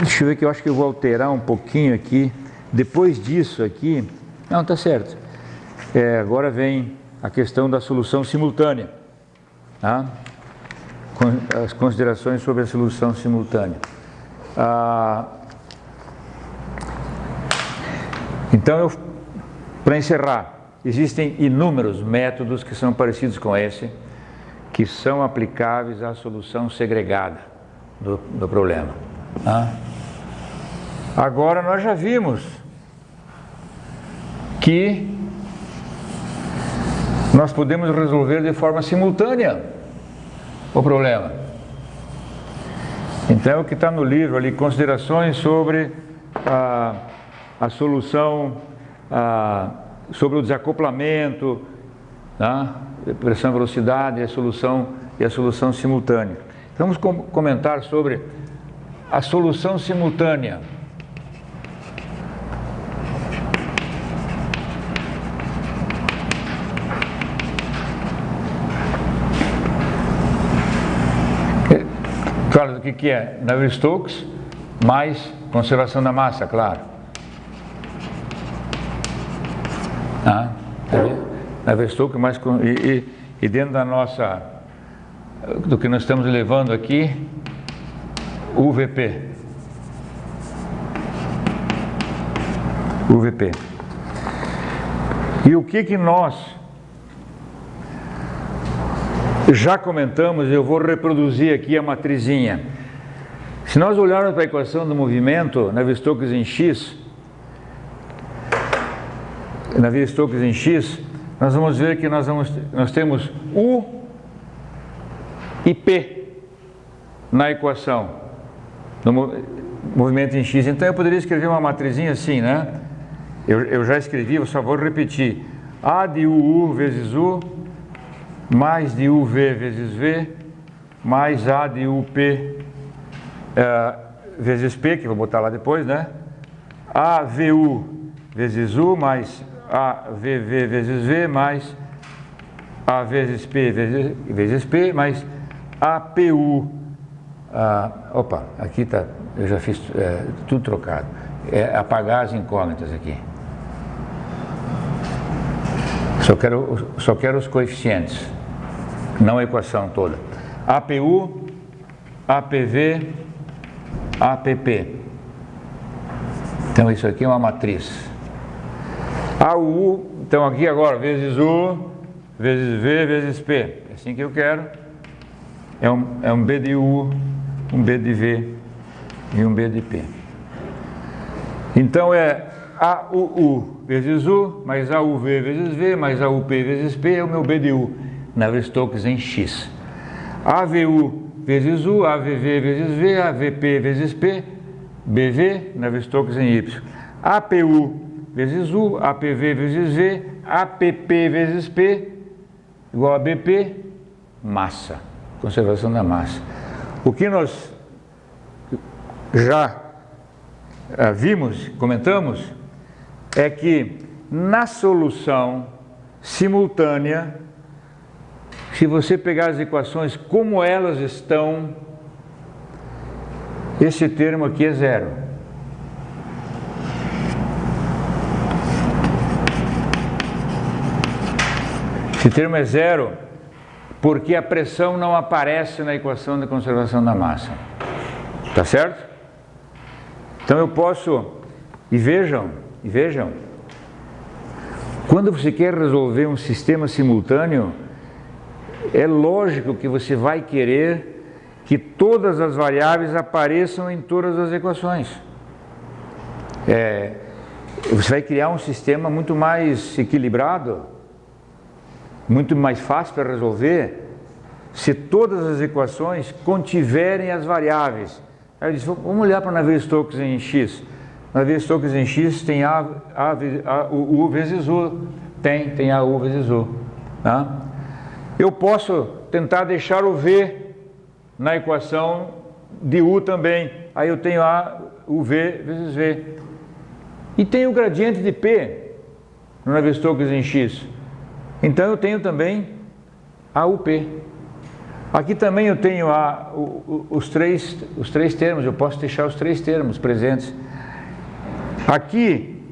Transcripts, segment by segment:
Deixa eu ver que eu acho que eu vou alterar um pouquinho aqui. Depois disso aqui... Não, tá certo. Agora vem a questão da solução simultânea. Tá? As considerações sobre a solução simultânea. Então, para encerrar, existem inúmeros métodos que são parecidos com esse, que são aplicáveis à solução segregada do problema. Tá? Agora, nós já vimos que nós podemos resolver de forma simultânea o problema. Então, o que está no livro ali, considerações sobre a solução, sobre o desacoplamento, tá? Pressão e velocidade e a solução simultânea. Então, vamos comentar sobre a solução simultânea. Claro, o que é? Navier-Stokes mais conservação da massa, claro. Navier-Stokes mais... E dentro da nossa... do que nós estamos levando aqui, UVP. UVP. E o que nós já comentamos, eu vou reproduzir aqui a matrizinha. Se nós olharmos para a equação do movimento, Navier-Stokes em X, nós vamos ver que nós temos U e P na equação do movimento em X. Então eu poderia escrever uma matrizinha assim, né? Eu já escrevi, eu só vou repetir. A de UU vezes U, mais de UV vezes V, mais A de UP vezes P, que eu vou botar lá depois, né? AVU vezes U, mais AVV vezes V, mais A vezes P vezes P, mais APU. Opa, aqui tá, eu já fiz tudo trocado. Apagar as incógnitas aqui. Só quero os coeficientes, não a equação toda. APU, APV, APP. Então isso aqui é uma matriz. AU, então aqui agora, vezes U, vezes V, vezes P. É assim que eu quero. É um B de U, um B de V e um B de P. Então é AUU vezes U, mais AUV vezes V, mais AUP vezes P, é o meu B de U, Navier-Stokes em X. AVU vezes U, AVV vezes V, AVP vezes P, BV, Navier-Stokes em Y. APU vezes U, APV vezes V, APP vezes P, igual a BP, massa, conservação da massa. O que nós já vimos, comentamos, é que na solução simultânea, se você pegar as equações como elas estão, esse termo aqui é zero. Esse termo é zero porque a pressão não aparece na equação da conservação da massa. Tá certo? Então eu posso... E vejam, quando você quer resolver um sistema simultâneo, é lógico que você vai querer que todas as variáveis apareçam em todas as equações. Você vai criar um sistema muito mais equilibrado, muito mais fácil para resolver, se todas as equações contiverem as variáveis. Aí eu disse, vamos olhar para o Navier-Stokes em X. Navier-Stokes em X tem U vezes U, tem AU vezes U. Tá? Eu posso tentar deixar o V na equação de U também. Aí eu tenho UV vezes V. E tem o gradiente de P no Navier-Stokes em X. Então eu tenho também AUP. Aqui também eu tenho os três termos, eu posso deixar os três termos presentes. Aqui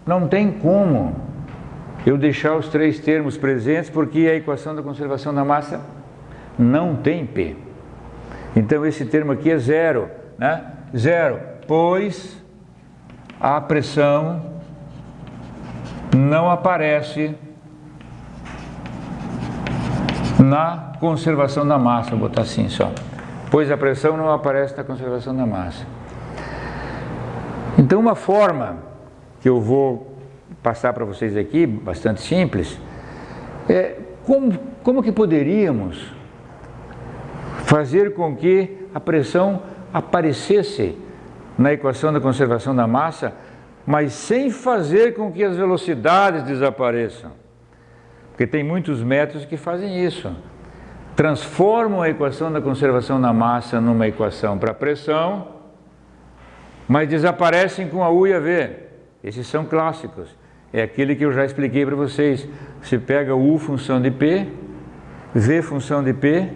não tem como eu deixar os três termos presentes, porque a equação da conservação da massa não tem P. Então esse termo aqui é zero, né? Zero, pois a pressão não aparece na conservação da massa. Vou botar assim só. Pois a pressão não aparece na conservação da massa. Então uma forma que eu vou passar para vocês aqui, bastante simples, é como que poderíamos fazer com que a pressão aparecesse na equação da conservação da massa, mas sem fazer com que as velocidades desapareçam. Porque tem muitos métodos que fazem isso. Transformam a equação da conservação da massa numa equação para pressão, mas desaparecem com a U e a V. Esses são clássicos. É aquele que eu já expliquei para vocês. Você pega U função de P, V função de P,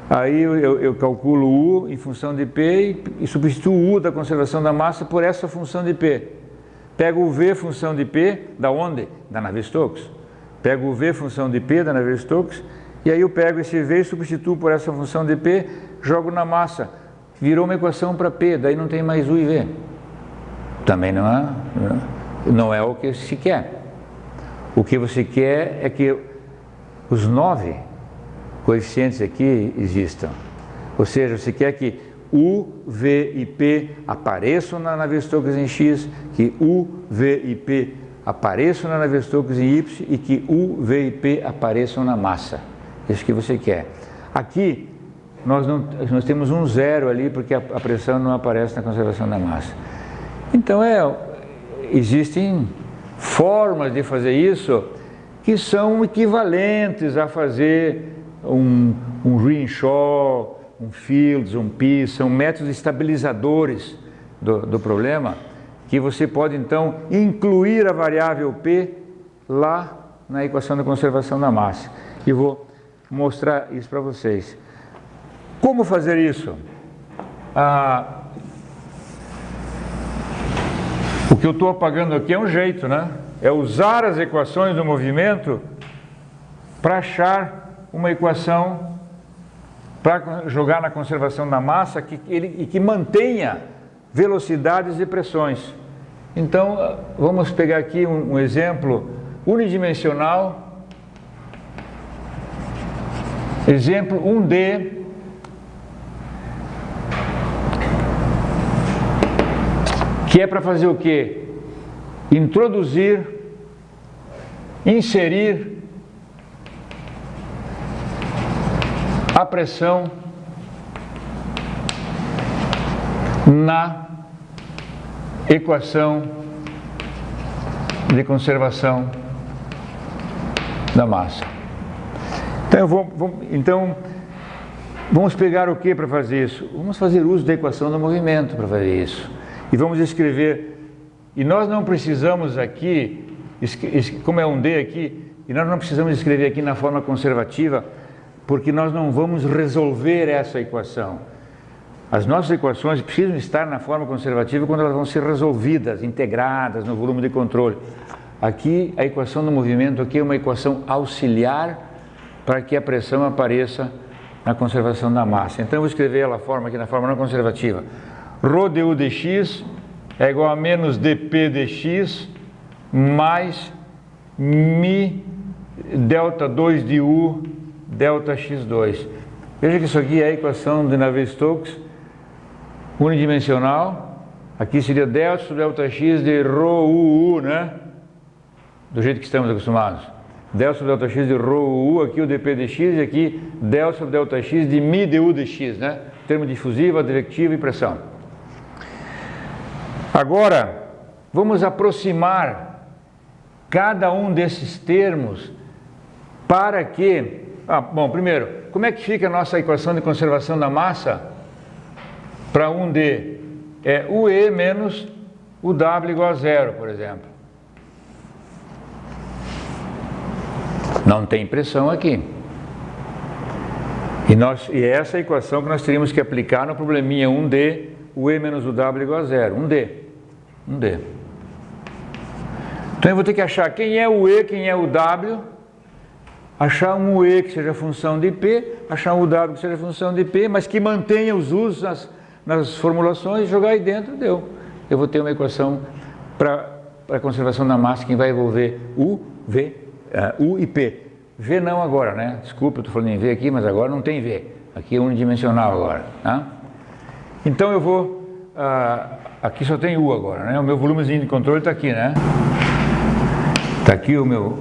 aí eu calculo U em função de P e substituo o U da conservação da massa por essa função de P. Pego o V função de P, da onde? Da Navier-Stokes. Pego o V função de P da Navier-Stokes e aí eu pego esse V e substituo por essa função de P, jogo na massa. Virou uma equação para P, daí não tem mais U e V. Também não é o que se quer. O que você quer é que os 9 coeficientes aqui existam. Ou seja, você quer que U, V e P apareçam na Navier-Stokes em X, que U, V e P apareçam na Navier-Stokes em Y e que U, V e P apareçam na massa. Isso que você quer. Aqui nós temos um zero ali porque a pressão não aparece na conservação da massa. Então existem formas de fazer isso que são equivalentes a fazer um Renshaw, um Fields, um Pi, são métodos estabilizadores do problema, que você pode então incluir a variável P lá na equação da conservação da massa. E vou mostrar isso para vocês. Como fazer isso? O que eu estou apagando aqui é um jeito, né? É usar as equações do movimento para achar uma equação para jogar na conservação da massa que mantenha velocidades e pressões. Então, vamos pegar aqui um exemplo unidimensional. Exemplo 1D. Que é para fazer o quê? Inserir a pressão na equação de conservação da massa. Então, vamos pegar o que para fazer isso? Vamos fazer uso da equação do movimento para fazer isso. E vamos escrever, e nós não precisamos aqui, como é um D aqui, e nós não precisamos escrever aqui na forma conservativa, porque nós não vamos resolver essa equação. As nossas equações precisam estar na forma conservativa quando elas vão ser resolvidas, integradas no volume de controle. Aqui, a equação do movimento aqui é uma equação auxiliar para que a pressão apareça na conservação da massa. Então, eu vou escrever ela aqui na forma não conservativa. Rho du dx é igual a menos dp dx mais mi delta 2 de u delta x2. Veja que isso aqui é a equação de Navier-Stokes unidimensional. Aqui seria delta sobre delta x de rho u, né? Do jeito que estamos acostumados. Delta sobre delta x de rho u, aqui o dp dx e aqui delta sobre delta x de mi du dx, né? Termo difusivo, advectivo e pressão. Agora, vamos aproximar cada um desses termos para que... bom, primeiro, como é que fica a nossa equação de conservação da massa para 1D? É UE menos o W igual a zero, por exemplo. Não tem pressão aqui. E essa é a equação que nós teríamos que aplicar no probleminha 1D, o E menos o W igual a zero. 1D. Então eu vou ter que achar quem é o E, quem é o W, achar um E que seja função de P, achar um W que seja função de P, mas que mantenha os U's nas formulações, jogar aí dentro, deu. Eu vou ter uma equação para a conservação da massa que vai envolver U, V, U e P. V não agora, né? Desculpa, eu estou falando em V aqui, mas agora não tem V. Aqui é unidimensional agora. Tá? Então eu vou... aqui só tem U agora, né? O meu volumezinho de controle está aqui, né? Está aqui o meu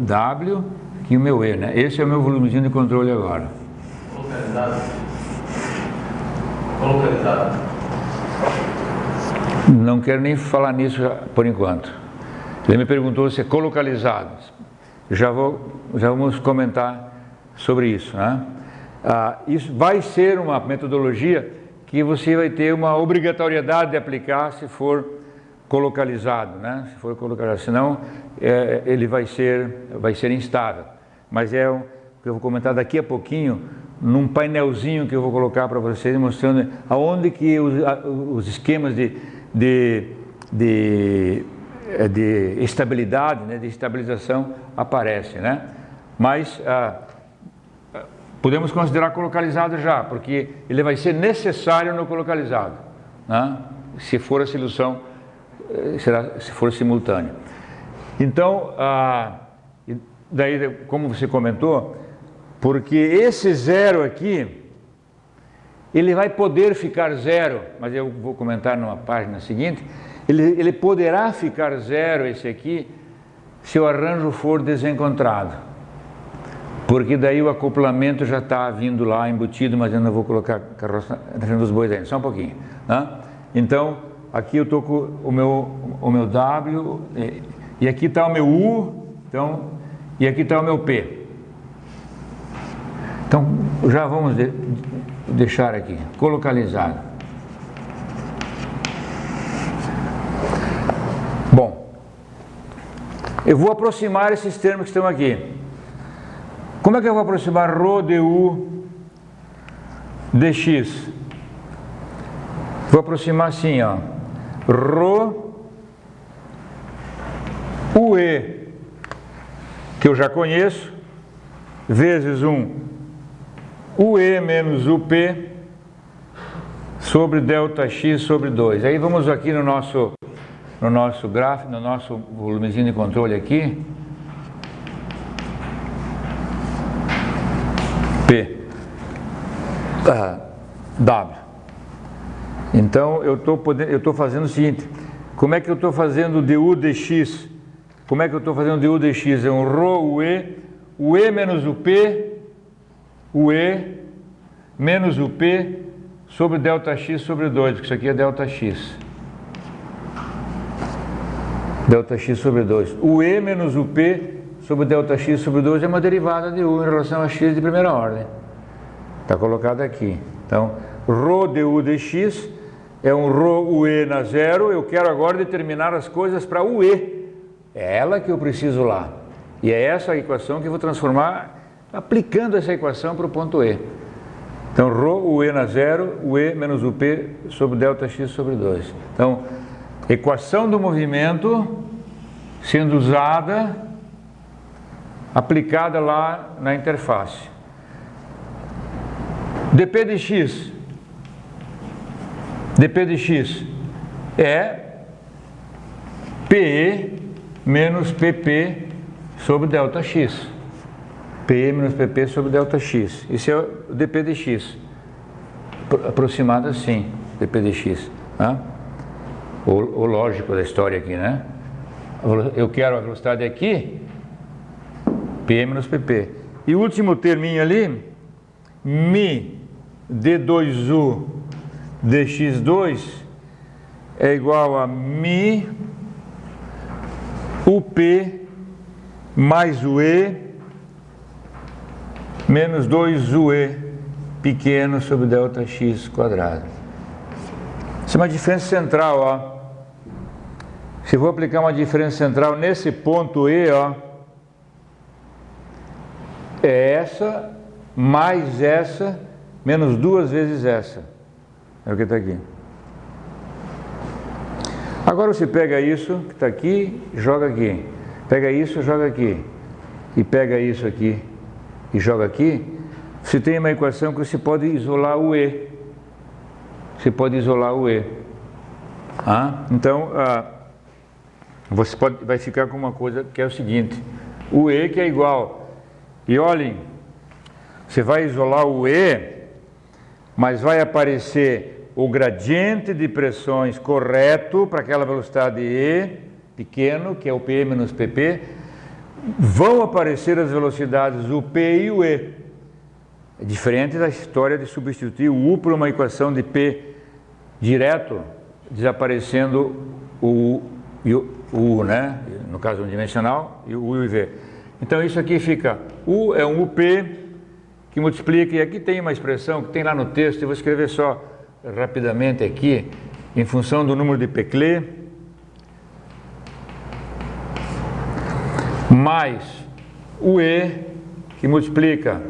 W, aqui o meu E, né? Esse é o meu volumezinho de controle agora. Localizado. Não quero nem falar nisso por enquanto. Ele me perguntou se é colocalizado. Já vamos comentar sobre isso, né? Isso vai ser uma metodologia que você vai ter uma obrigatoriedade de aplicar se for colocalizado, né? Se for colocalizado, senão ele vai ser instável. Mas é o que eu vou comentar daqui a pouquinho, num painelzinho que eu vou colocar para vocês, mostrando aonde que os esquemas de estabilidade, né, de estabilização aparecem, né? Mas podemos considerar colocalizado já, porque ele vai ser necessário no colocalizado, né? Se for a solução, se for simultâneo. Então, daí, como você comentou, porque esse zero aqui, ele vai poder ficar zero, mas eu vou comentar numa página seguinte, ele poderá ficar zero, esse aqui, se o arranjo for desencontrado. Porque daí o acoplamento já está vindo lá embutido, mas eu não vou colocar carroça na frente dos bois ainda, só um pouquinho. Né? Então, aqui eu estou com o meu W, e aqui está o meu U, então, e aqui está o meu P. Então, já vamos deixar aqui, colocalizado. Bom, eu vou aproximar esses termos que estão aqui. Como é que eu vou aproximar ρ du dx? Vou aproximar assim, ó. Ρ UE, que eu já conheço, vezes UE menos UP sobre ΔX sobre 2. Aí vamos aqui no nosso gráfico, no nosso volumezinho de controle aqui. P. W. Então eu estou fazendo o seguinte, como é que eu estou fazendo du dx? Como é que eu estou fazendo du dx? É um ρ UE menos o P, UE menos o P sobre ΔX sobre 2, porque isso aqui é ΔX. ΔX sobre 2. O E menos o P sobre ΔX sobre 2 é uma derivada de U em relação a x de primeira ordem. Está colocado aqui. Então, ρ du dx é um ρ UE na zero. Eu quero agora determinar as coisas para UE. É ela que eu preciso lá. E é essa a equação que eu vou transformar, aplicando essa equação para o ponto E. Então, ρ UE na zero, UE menos o P sobre ΔX sobre 2. Então, equação do movimento sendo usada, aplicada lá na interface. dp de x. dp de x é PE menos PP sobre ΔX. PE menos PP sobre ΔX. Isso é o dp de x. Aproximado assim, dp de x. Tá? O lógico da história aqui, né? Eu quero a velocidade aqui, P menos PP. E o último terminho ali, mi d2u dx2 é igual a mi up mais o E menos 2UE pequeno sobre ΔX quadrado. Isso é uma diferença central, ó. Se eu vou aplicar uma diferença central nesse ponto E, ó, é essa mais essa, menos 2 vezes essa. É o que está aqui. Agora você pega isso que está aqui, joga aqui. Pega isso, joga aqui. E pega isso aqui e joga aqui. Você tem uma equação que você pode isolar o E. Você pode isolar o E. Então, você vai ficar com uma coisa que é o seguinte. O E que é igual. E olhem, você vai isolar o E, mas vai aparecer o gradiente de pressões correto para aquela velocidade E pequeno, que é o P menos PP. Vão aparecer as velocidades o P e o E. É diferente da história de substituir o U por uma equação de P direto, desaparecendo o U, né? No caso unidimensional, e o U e V. Então isso aqui fica, U é um UP que multiplica, e aqui tem uma expressão que tem lá no texto, eu vou escrever só rapidamente aqui, em função do número de Peclet, mais o E, que multiplica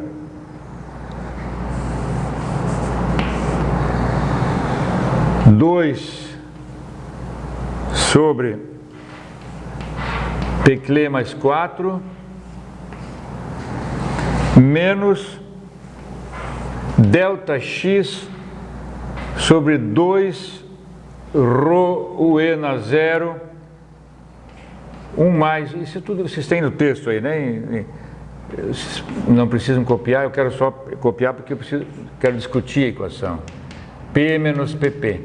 dois sobre Peclet mais 4 menos delta x sobre 2 ρ UE na zero 1 mais, isso tudo vocês têm no texto aí, né? Não precisam copiar, eu quero só copiar porque eu quero discutir a equação. P menos PP.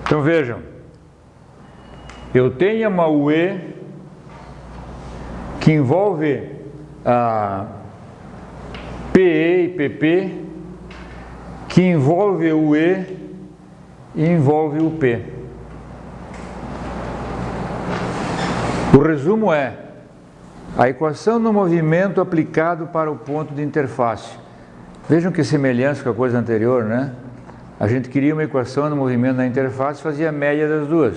Então vejam, eu tenho uma UE que envolve a PE e PP, que envolve o E e envolve o P. O resumo é a equação do movimento aplicado para o ponto de interface. Vejam que semelhança com a coisa anterior, né? A gente queria uma equação do movimento na interface, fazia a média das duas.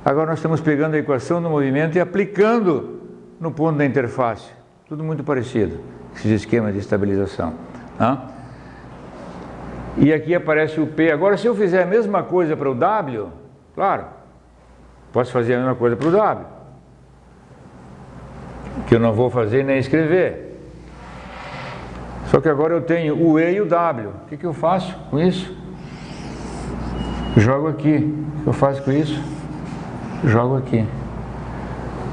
Agora nós estamos pegando a equação do movimento e aplicando no ponto da interface. Tudo muito parecido, esses esquemas de estabilização. E aqui aparece o P. Agora, se eu fizer a mesma coisa para o W, claro, posso fazer a mesma coisa para o W, que eu não vou fazer nem escrever. Só que agora eu tenho o E e o W. O que eu faço com isso? Jogo aqui. O que eu faço com isso? Jogo aqui.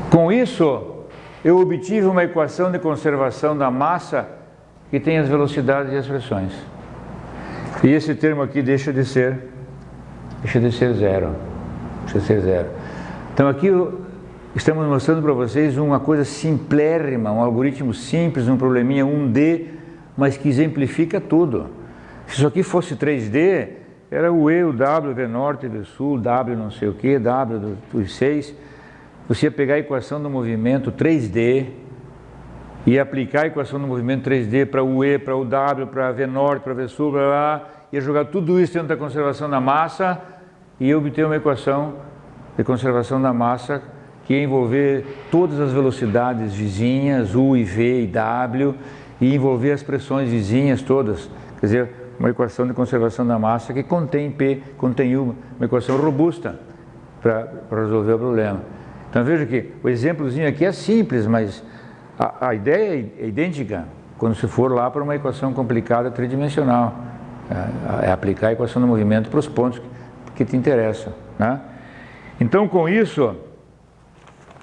Com isso, eu obtive uma equação de conservação da massa que tem as velocidades e as pressões. E esse termo aqui deixa de ser zero. Deixa de ser zero. Então aqui estamos mostrando para vocês uma coisa simplérrima, um algoritmo simples, um probleminha 1D, mas que exemplifica tudo. Se isso aqui fosse 3D, era o E, o W, o V norte, V sul, W não sei o que, W dos 6. Você ia pegar a equação do movimento 3D e aplicar a equação do movimento 3D para o E, para o W, para V norte, para V sul, blá, blá, ia jogar tudo isso dentro da conservação da massa e obter uma equação de conservação da massa que ia envolver todas as velocidades vizinhas, U e V e W, e envolver as pressões vizinhas todas. Quer dizer, uma equação de conservação da massa que contém P, contém U, uma equação robusta para resolver o problema. Então veja que o exemplozinho aqui é simples, mas a ideia é idêntica quando se for lá para uma equação complicada tridimensional. É aplicar a equação do movimento para os pontos que te interessam, né? Então com isso,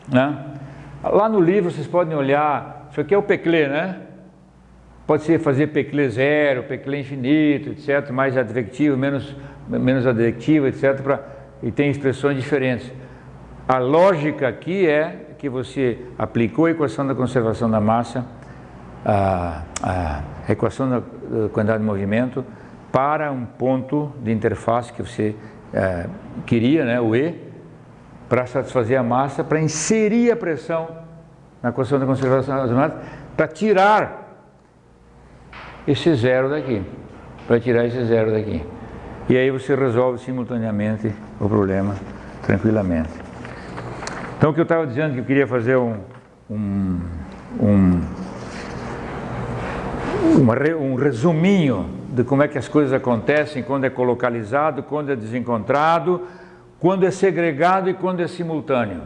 né, lá no livro vocês podem olhar, isso aqui é o Peclet, né? Pode ser fazer Peclet zero, Peclet infinito, etc., mais advectivo, menos advectivo, etc., e tem expressões diferentes. A lógica aqui é que você aplicou a equação da conservação da massa, a equação da quantidade de movimento, para um ponto de interface que você queria, né, o E, para satisfazer a massa, para inserir a pressão na equação da conservação da massa, para tirar esse zero daqui, E aí você resolve simultaneamente o problema tranquilamente. Então o que eu estava dizendo, que eu queria fazer um resuminho de como é que as coisas acontecem quando é colocalizado, quando é desencontrado, quando é segregado e quando é simultâneo.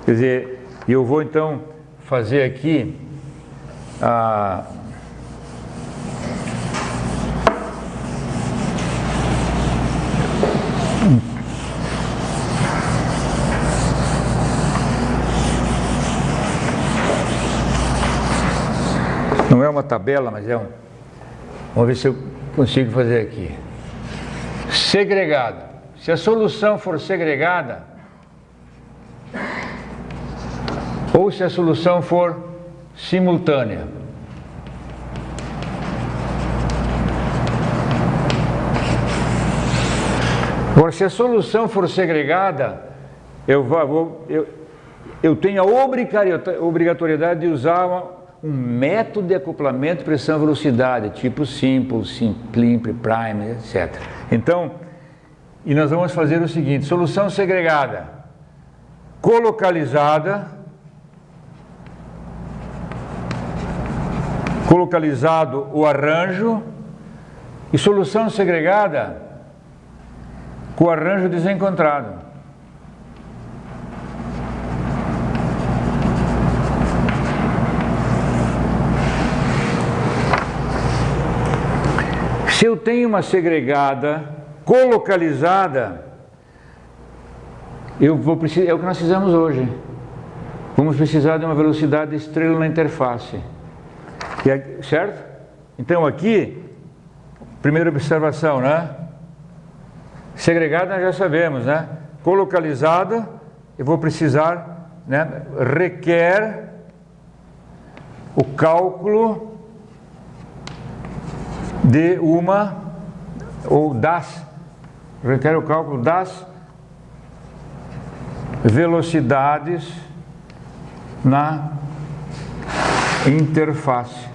Quer dizer, eu vou então fazer aqui não é uma tabela, mas é um... Vamos ver se eu consigo fazer aqui. Segregado. Se a solução for segregada, ou se a solução for simultânea. Agora, se a solução for segregada, eu tenho a obrigatoriedade de usar um método de acoplamento pressão-velocidade, tipo simple, simple, prime, etc. Então, e nós vamos fazer o seguinte: solução segregada, colocalizado o arranjo, e solução segregada com o arranjo desencontrado. Se eu tenho uma segregada colocalizada, eu vou precisar, é o que nós fizemos hoje. Vamos precisar de uma velocidade estrela na interface. Certo? Então aqui, primeira observação, né? Segregada nós já sabemos, né? Colocalizada, eu vou precisar, né? Requer o cálculo de uma, ou das, requer o cálculo das velocidades na interface.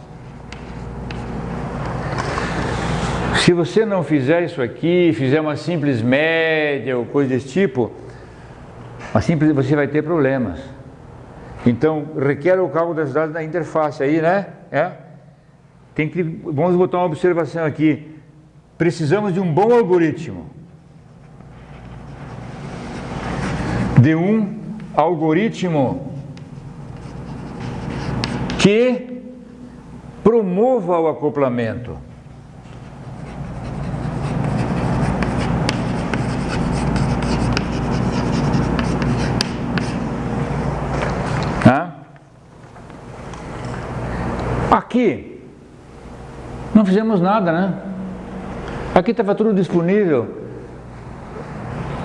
Se você não fizer isso aqui, fizer uma simples média ou coisa desse tipo, você vai ter problemas. Então, requer o cálculo das velocidades na interface aí, né? Vamos botar uma observação aqui. Precisamos de um bom algoritmo. De um algoritmo que promova o acoplamento. Aqui não fizemos nada, né? Aqui estava tudo disponível.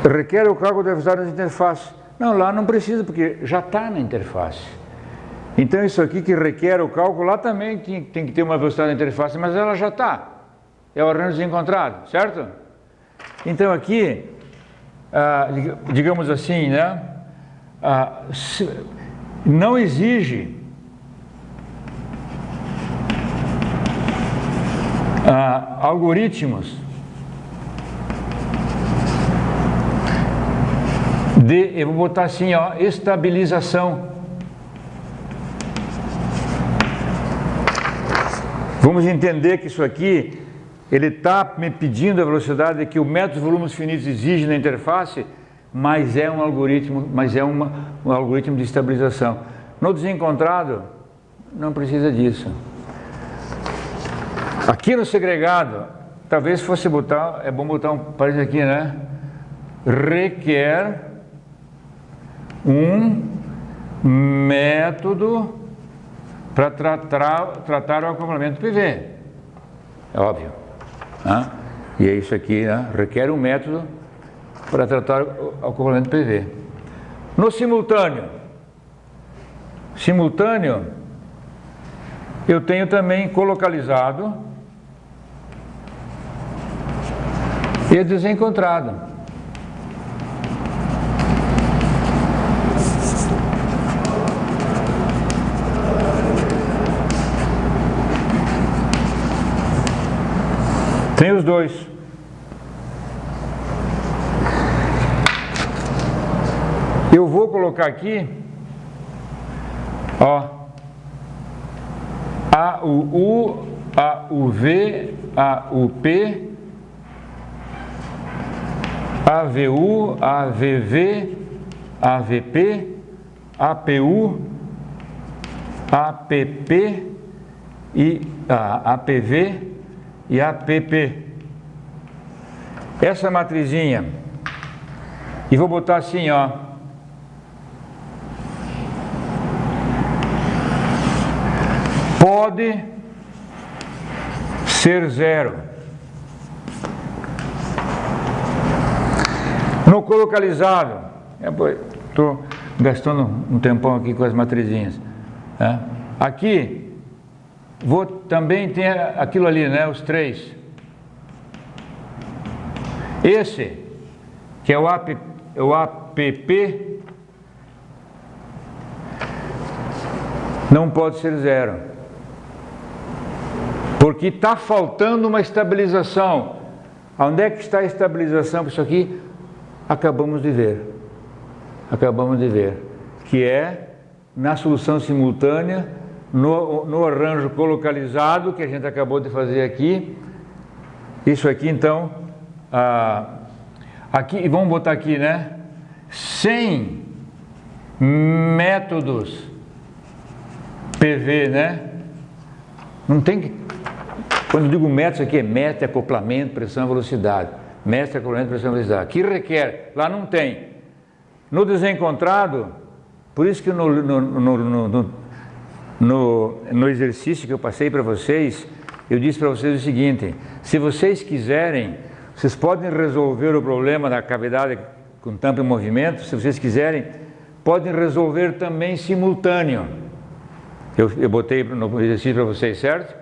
Requer o cálculo da velocidade da interface. Não, lá não precisa, porque já está na interface. Então isso aqui que requer o cálculo, lá também tem que ter uma velocidade da interface, mas ela já está. É o arranjo desencontrado, certo? Então aqui, digamos assim, né? Não exige algoritmos eu vou botar assim, ó, estabilização. Vamos entender que isso aqui, ele está me pedindo a velocidade que o método de volumes finitos exige na interface, mas é um algoritmo, um algoritmo de estabilização. No desencontrado, não precisa disso. Aqui no segregado, talvez fosse botar, é bom botar um parênteses aqui, né? Requer um método para tratar o acoplamento PV. É óbvio. Né? E é isso aqui, né? Requer um método para tratar o acoplamento PV. No simultâneo, eu tenho também colocalizado e desencontrado. Tem os dois. Eu vou colocar aqui, ó, AUU, AUV, AUP, AVU, AVV, AVP, APU, APP, e APV e APP. Essa matrizinha, e vou botar assim, ó, pode ser zero. No colocalizado, estou gastando um tempão aqui com as matrizinhas, né? Aqui vou também ter aquilo ali, né, os três. Esse, que é o APP, não pode ser zero, porque está faltando uma estabilização. Onde é que está a estabilização para isso aqui? Acabamos de ver, que é na solução simultânea, no arranjo colocalizado, que a gente acabou de fazer aqui. Isso aqui, então, aqui, vamos botar aqui, né? Sem métodos PV, né? Não tem que... Quando eu digo métodos, aqui é método, acoplamento, pressão, velocidade. Método, acoplamento, pressão, velocidade. Que requer, lá não tem. No desencontrado, por isso que no exercício que eu passei para vocês, eu disse para vocês o seguinte: se vocês quiserem, vocês podem resolver o problema da cavidade com tampa em movimento, se vocês quiserem, podem resolver também simultâneo. Eu botei no exercício para vocês, certo?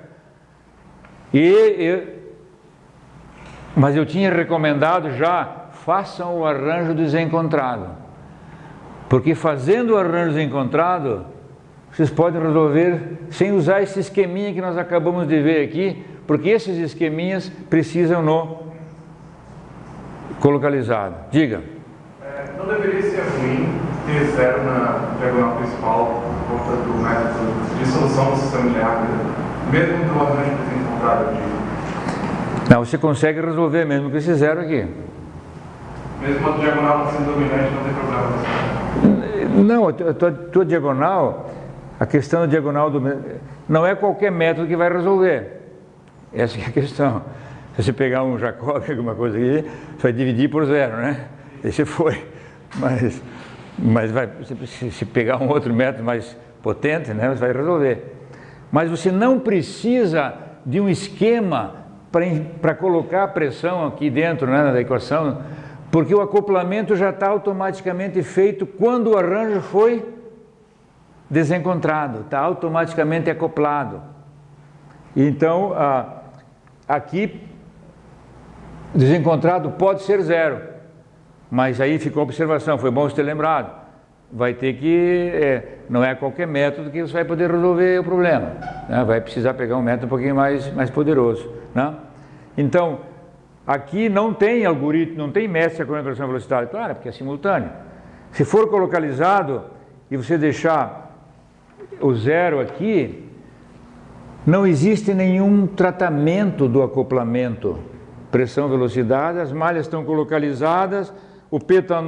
Mas eu tinha recomendado já, façam o arranjo desencontrado, porque fazendo o arranjo desencontrado, vocês podem resolver sem usar esse esqueminha que nós acabamos de ver aqui, porque esses esqueminhas precisam no colocalizado. Diga. Não deveria ser ruim ter zero na diagonal principal por conta do método de solução do sistema linear, mesmo do arranjo desencontrado? Não, você consegue resolver mesmo com esse zero aqui. Mesmo a diagonal não sendo dominante, não tem problema. Não, a tua diagonal, a questão da diagonal não é qualquer método que vai resolver. Essa é a questão. Se você pegar um Jacob, alguma coisa aqui, você vai dividir por zero, né? Esse foi. Mas vai, se pegar um outro método mais potente, né, você vai resolver. Mas você não precisa de um esquema para colocar a pressão aqui dentro, né, da equação, porque o acoplamento já está automaticamente feito quando o arranjo foi desencontrado, está automaticamente acoplado. Então, aqui, desencontrado pode ser zero, mas aí ficou a observação, foi bom você ter lembrado. Vai ter que, não é qualquer método que você vai poder resolver o problema, né? Vai precisar pegar um método um pouquinho mais poderoso, né? Então, aqui não tem algoritmo, não tem mestre com a pressão e velocidade, claro, porque é simultâneo. Se for colocalizado e você deixar o zero aqui, não existe nenhum tratamento do acoplamento. Pressão, velocidade, as malhas estão colocalizadas, o P está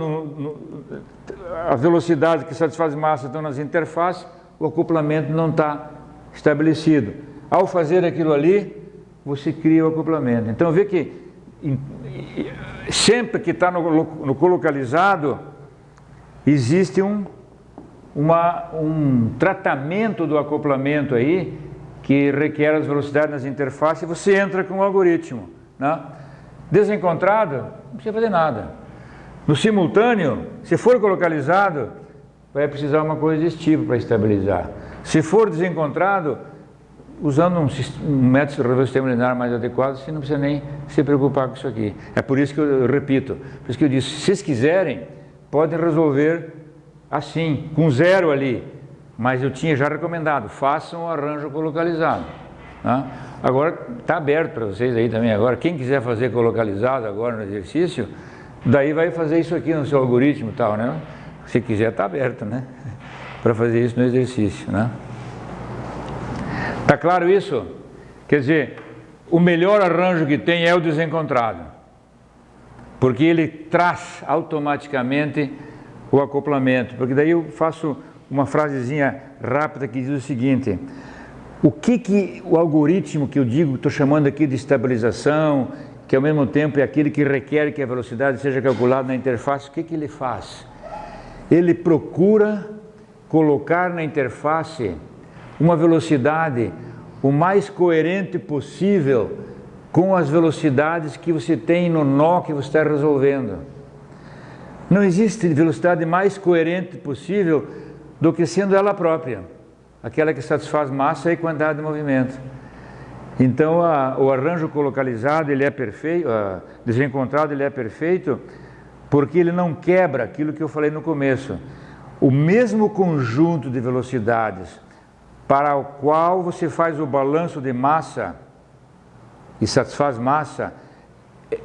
a velocidade que satisfaz massa estão nas interfaces, o acoplamento não está estabelecido. Ao fazer aquilo ali, você cria o acoplamento. Então vê que sempre que está no colocalizado, existe um tratamento do acoplamento aí, que requer as velocidades nas interfaces, e você entra com o algoritmo, né? Desencontrado, não precisa fazer nada. No simultâneo, se for colocalizado, vai precisar uma coisa desse tipo para estabilizar. Se for desencontrado, usando um método de resolver o sistema linear mais adequado, você não precisa nem se preocupar com isso aqui. É por isso que eu repito, por isso que eu disse, se vocês quiserem, podem resolver assim, com zero ali, mas eu tinha já recomendado, façam o arranjo colocalizado, né? Agora está aberto para vocês aí também. Agora, quem quiser fazer colocalizado agora no exercício, daí vai fazer isso aqui no seu algoritmo e tal, né? Se quiser, está aberto, né? Para fazer isso no exercício, né? Está claro isso? Quer dizer, o melhor arranjo que tem é o desencontrado, porque ele traz automaticamente o acoplamento. Porque daí eu faço uma frasezinha rápida que diz o seguinte: o que o algoritmo que eu digo, estou chamando aqui de estabilização, que ao mesmo tempo é aquele que requer que a velocidade seja calculada na interface, o que ele faz? Ele procura colocar na interface uma velocidade o mais coerente possível com as velocidades que você tem no nó que você está resolvendo. Não existe velocidade mais coerente possível do que sendo ela própria, aquela que satisfaz massa e quantidade de movimento. Então o arranjo colocalizado ele é perfeito, desencontrado ele é perfeito, porque ele não quebra aquilo que eu falei no começo. O mesmo conjunto de velocidades para o qual você faz o balanço de massa e satisfaz massa,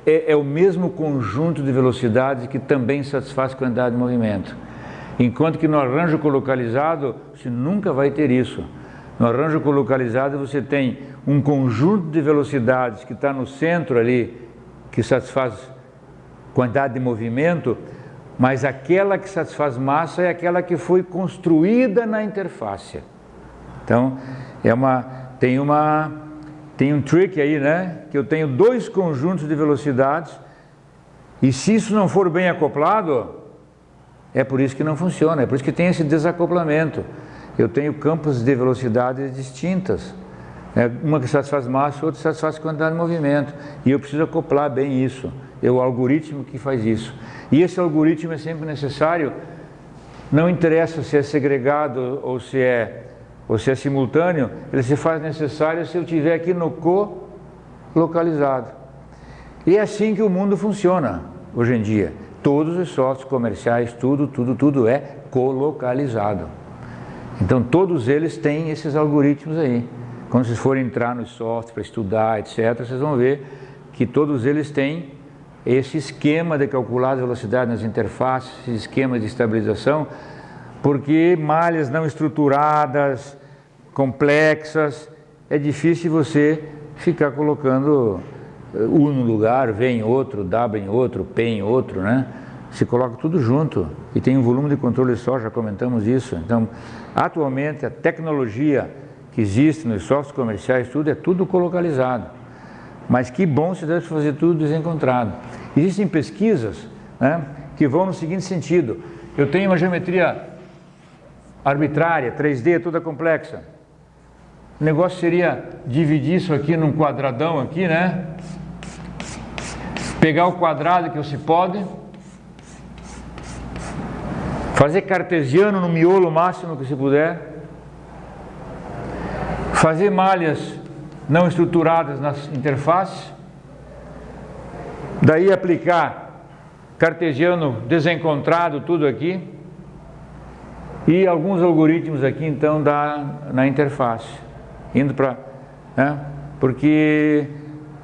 é o mesmo conjunto de velocidades que também satisfaz quantidade de movimento. Enquanto que no arranjo colocalizado, você nunca vai ter isso. No arranjo colocalizado você tem um conjunto de velocidades que está no centro ali, que satisfaz quantidade de movimento, mas aquela que satisfaz massa é aquela que foi construída na interface. Então, tem um trick aí, né? Que eu tenho dois conjuntos de velocidades e se isso não for bem acoplado, é por isso que não funciona, é por isso que tem esse desacoplamento. Eu tenho campos de velocidades distintas, uma que satisfaz massa, outra que satisfaz quantidade de movimento, e eu preciso acoplar bem isso. É o algoritmo que faz isso. E esse algoritmo é sempre necessário, não interessa se é segregado ou se é simultâneo, ele se faz necessário se eu tiver aqui no co-localizado. E é assim que o mundo funciona hoje em dia. Todos os softwares comerciais, tudo é colocalizado. Então todos eles têm esses algoritmos aí. Quando vocês forem entrar no software para estudar, etc., vocês vão ver que todos eles têm esse esquema de calcular as velocidades nas interfaces, esse esquema de estabilização, porque malhas não estruturadas, complexas, é difícil você ficar colocando U num lugar, V em outro, W em outro, P em outro, né? Se coloca tudo junto e tem um volume de controle só, já comentamos isso. Então, atualmente a tecnologia que existe nos softwares comerciais, é tudo colocalizado. Mas que bom se deve fazer tudo desencontrado. Existem pesquisas, né, que vão no seguinte sentido: eu tenho uma geometria arbitrária, 3D, toda complexa. O negócio seria dividir isso aqui num quadradão aqui, né? Pegar o quadrado que se pode, fazer cartesiano no miolo máximo que se puder, fazer malhas não estruturadas nas interfaces, daí aplicar cartesiano desencontrado tudo aqui e alguns algoritmos aqui então na interface, indo para, né, porque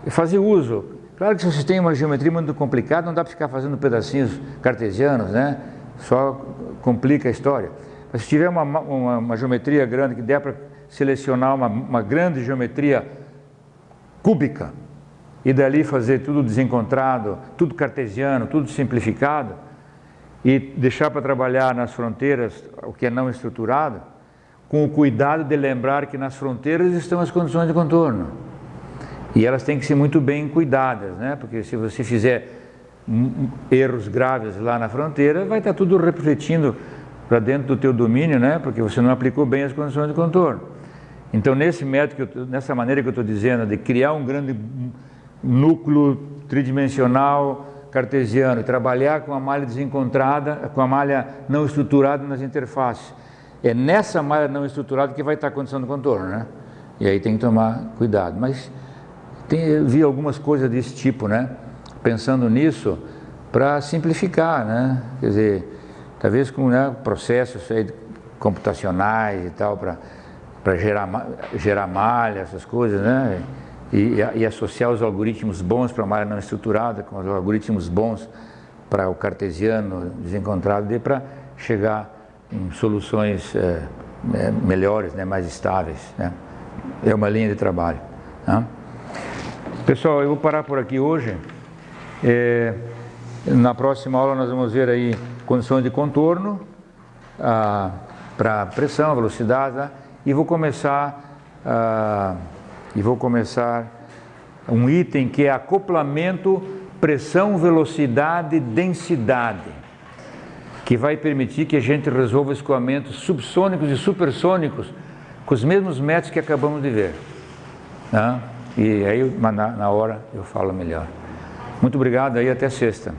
fazer uso. Claro que se você tem uma geometria muito complicada, não dá para ficar fazendo pedacinhos cartesianos, né? Só complica a história. Mas se tiver uma geometria grande que der para selecionar uma grande geometria cúbica e dali fazer tudo desencontrado, tudo cartesiano, tudo simplificado e deixar para trabalhar nas fronteiras o que é não estruturado, com o cuidado de lembrar que nas fronteiras estão as condições de contorno e elas têm que ser muito bem cuidadas, né? Porque se você fizer erros graves lá na fronteira, vai estar tudo refletindo para dentro do teu domínio, né? Porque você não aplicou bem as condições de contorno. Então, nesse método, nessa maneira que eu estou dizendo, de criar um grande núcleo tridimensional cartesiano, trabalhar com a malha desencontrada, com a malha não estruturada nas interfaces, é nessa malha não estruturada que vai estar a condição de contorno, né? E aí tem que tomar cuidado. Mas eu vi algumas coisas desse tipo, né? Pensando nisso, para simplificar, né? Quer dizer, talvez com, né, processos aí computacionais e tal, para gerar malha, essas coisas, né? E associar os algoritmos bons para a malha não estruturada com os algoritmos bons para o cartesiano desencontrado, para chegar em soluções melhores, né, mais estáveis, né? é uma linha de trabalho. Tá? Pessoal, eu vou parar por aqui hoje. Na próxima aula nós vamos ver aí condições de contorno para pressão, velocidade, tá? E vou começar um item que é acoplamento, pressão, velocidade, densidade, que vai permitir que a gente resolva escoamentos subsônicos e supersônicos com os mesmos métodos que acabamos de ver. Tá? E aí na hora eu falo melhor. Muito obrigado aí, até sexta.